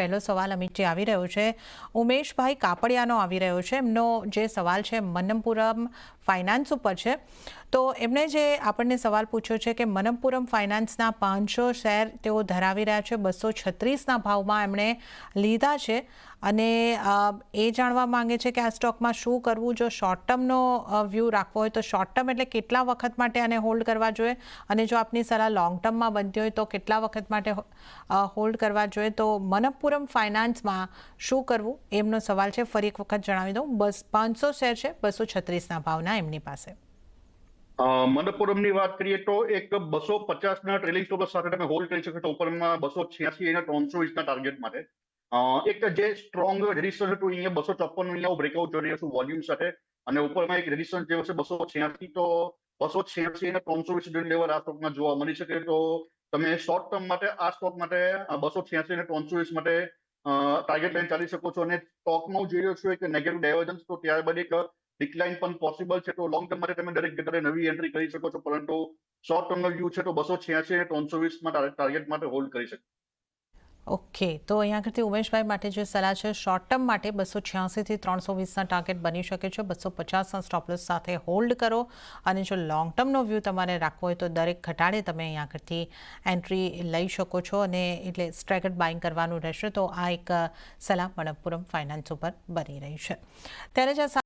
પહેલો સવાલ અમિતજી આવી રહ્યો છે, ઉમેશભાઈ કાપડિયાનો આવી રહ્યો છે. એમનો જે સવાલ છે મનપ્પુરમ ફાઇનાન્સ ઉપર છે. તો એમણે જે આપણને સવાલ પૂછ્યો છે કે મનપ્પુરમ ફાઇનાન્સના 500 શેર તેઓ ધરાવી રહ્યા છે, 236ના ભાવમાં એમણે લીધા છે અને એ જાણવા માંગે છે કે આ સ્ટોકમાં શું કરવું. જો શોર્ટ ટર્મનો વ્યૂ રાખવો હોય તો શોર્ટ ટર્મ એટલે કેટલા વખત માટે આને હોલ્ડ કરવા જોઈએ, અને જો આપની સલાહ લોંગ ટર્મમાં બનતી હોય તો કેટલા વખત માટે હોલ્ડ કરવા જોઈએ. તો મનપ્પુરમ ફાઇનાન્સમાં શું કરવું એમનો સવાલ છે. ફરી એક વખત જણાવી દઉં, બસ 500 શેર છે, 236ના ભાવના એમની પાસે. મનપ્પુરમની વાત કરીએ તો એક 250ના ટ્રેલિંગ સ્ટોપ સાથે તમે હોલ્ડ કરી શકો છો ઉપરમાં 286 અને 320ના ટાર્ગેટ માટે. એક જે સ્ટ્રોંગ રેઝિસ્ટન્સ હતું અહીંયા 254 અહીંયા બ્રેકઆઉટ જોઈ રહ્યો છું વોલ્યુમ સાથે, અને ઉપરમાં એક રેઝિસ્ટન્સ જે છે 286, તો 286 અને 320 લેવલ આ સ્ટોકમાં જોવા મળી શકે. તો તમે શોર્ટ ટર્મ માટે આ સ્ટોક માટે 286 અને 320 માટે ટાર્ગેટ લાઈન ચાલી શકો છો. અને સ્ટોકમાં જોઈ રહ્યો છું એક નેગેટિવ ડાયવર્જન્સ, તો ત્યારબાદ એક ડિક્લાઇન પણ પોસિબલ છે. તો લોંગ ટર્મ માટે તમે દરેક જગ્યાએ નવી એન્ટ્રી કરી શકો છો, પરંતુ શોર્ટ ટર્મનો વ્યૂ છે તો 286 અને 320માં ટાર્ગેટ માટે હોલ્ડ કરી શકો. ઓકે, તો અહીંયા આગળથી ઉમેશભાઈ માટે જે સલાહ છે, શોર્ટ ટર્મ માટે 286થી 320ના ટાર્ગેટ બની શકે છે, 250ના સ્ટોપલોસ સાથે હોલ્ડ કરો. અને જો લોંગ ટર્મનો વ્યૂ તમારે રાખવો હોય તો દરેક ઘટાડે તમે અહીંયા આગળથી એન્ટ્રી લઈ શકો છો, અને એટલે સ્ટ્રેગર્ડ બાઇંગ કરવાનું રહેશે. તો આ એક સલાહ મનપ્પુરમ ફાઇનાન્સ ઉપર બની રહી છે. ત્યારે જ